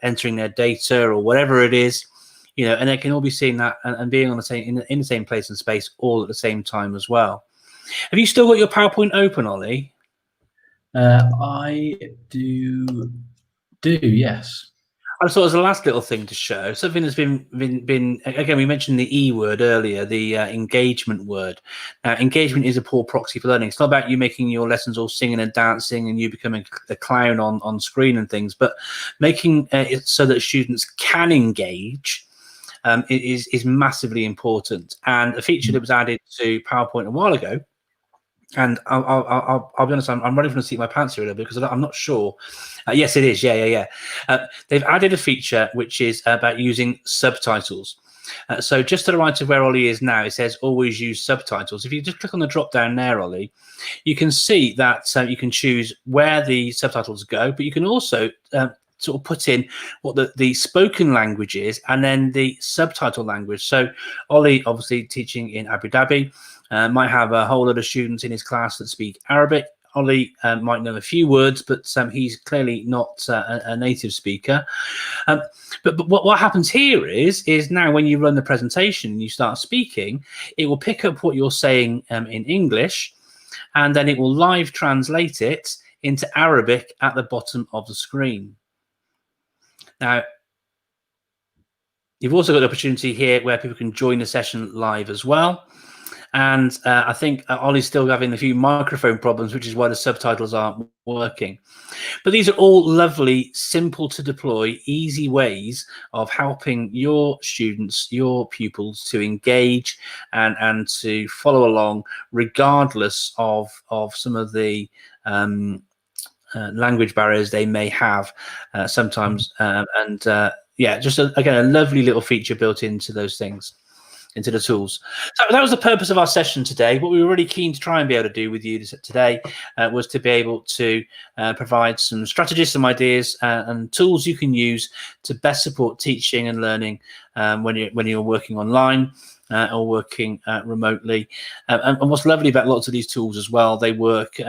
entering their data or whatever it is, and they can all be seeing that and being on the same in the same place and space all at the same time as well. Have you still got your PowerPoint open, Ollie? I do, yes. I thought as a last little thing to show, something that's been again, we mentioned the E word earlier, the engagement word. Engagement is a poor proxy for learning. It's not about you making your lessons all singing and dancing and you becoming a clown on screen and things, but making it so that students can engage is massively important. And a feature that was added to PowerPoint a while ago, and I'll be honest, I'm running from the seat of my pants here a little bit because I'm not sure. Yes, it is. Yeah. They've added a feature which is about using subtitles. So just to the right of where Ollie is now, it says always use subtitles. If you just click on the drop down there, Ollie, you can see that you can choose where the subtitles go, but you can also sort of put in what the spoken language is and then the subtitle language. So Ollie, obviously teaching in Abu Dhabi, might have a whole lot of students in his class that speak Arabic. Ollie might know a few words, but he's clearly not a native speaker. But what happens here is now when you run the presentation and you start speaking, it will pick up what you're saying in English, and then it will live translate it into Arabic at the bottom of the screen. Now, you've also got the opportunity here where people can join the session live as well. And I think Ollie's still having a few microphone problems, which is why the subtitles aren't working. But these are all lovely, simple to deploy, easy ways of helping your students, your pupils to engage and to follow along, regardless of some of the language barriers they may have sometimes. Yeah, just again, a lovely little feature built into those things, into the tools. So that was the purpose of our session today. What we were really keen to try and be able to do with you today was to be able to provide some strategies, some ideas and tools you can use to best support teaching and learning when you're working online or working remotely. And what's lovely about lots of these tools as well, they work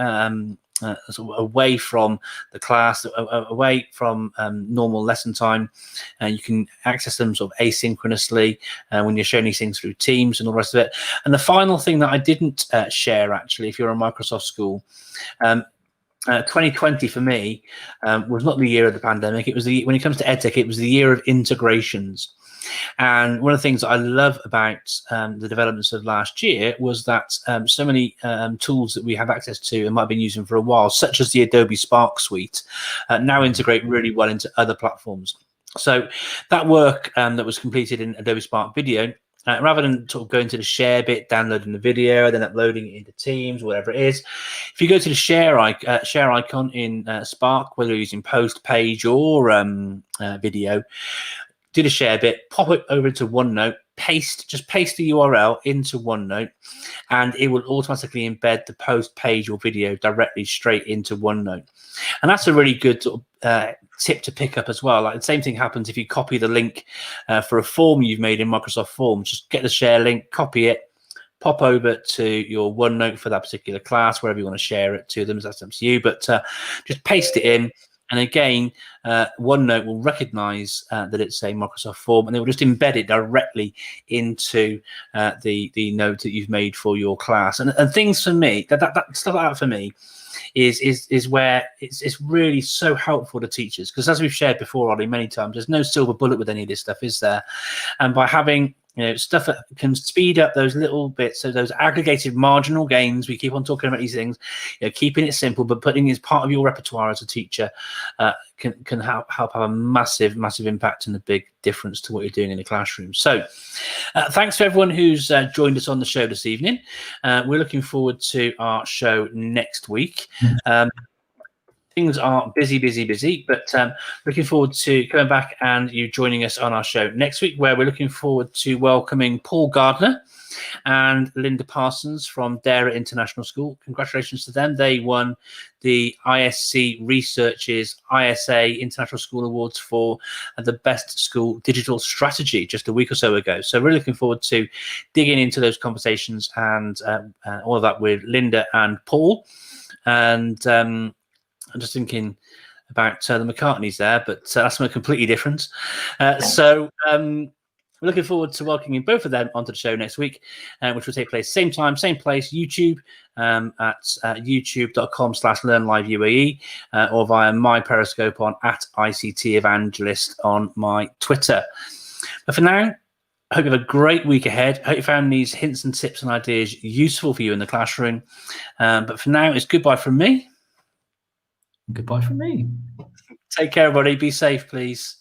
sort of away from the class, away from normal lesson time, and you can access them sort of asynchronously when you're sharing these things through Teams and all the rest of it. And the final thing that I didn't share, actually, if you're a Microsoft school, 2020 for me was not the year of the pandemic. It was when it comes to EdTech, it was the year of integrations. And one of the things that I love about the developments of last year was that so many tools that we have access to and might have been using for a while, such as the Adobe Spark suite, now integrate really well into other platforms. So that work that was completed in Adobe Spark Video, rather than sort of going to the share bit, downloading the video, then uploading it into Teams, whatever it is, if you go to the share icon in Spark, whether you're using post, page, or video, do the share bit, pop it over into OneNote, just paste the URL into OneNote, and it will automatically embed the post, page, or video directly straight into OneNote. And that's a really good sort of tip to pick up as well. Like the same thing happens if you copy the link for a form you've made in Microsoft Forms. Just get the share link, copy it, pop over to your OneNote for that particular class, wherever you want to share it to them. That's up to you. But just paste it in, And again, OneNote will recognize that it's a Microsoft form, and they will just embed it directly into the note that you've made for your class. And things for me, that stuff like that for me is where it's really so helpful to teachers, because as we've shared before, Ollie, many times, there's no silver bullet with any of this stuff, is there? And by having stuff that can speed up those little bits, so those aggregated marginal gains, we keep on talking about these things, keeping it simple, but putting it as part of your repertoire as a teacher can help have a massive impact and a big difference to what you're doing in the classroom. So thanks to everyone who's joined us on the show this evening. We're looking forward to our show next week. Things are busy, but looking forward to coming back and you joining us on our show next week, where we're looking forward to welcoming Paul Gardner and Linda Parsons from Dara International School. Congratulations to them. They won the ISC Research's ISA International School Awards for the Best School Digital Strategy just a week or so ago. So we're looking forward to digging into those conversations and all of that with Linda and Paul. And I'm just thinking about the McCartneys there, but that's something completely different. So we're looking forward to welcoming both of them onto the show next week, which will take place same time, same place, YouTube, at youtube.com/learnliveuae, or via my Periscope on @ICTEvangelist on my Twitter. But for now, I hope you have a great week ahead. I hope you found these hints and tips and ideas useful for you in the classroom. But for now, it's goodbye from me. Goodbye from me. Take care, everybody. Be safe, please.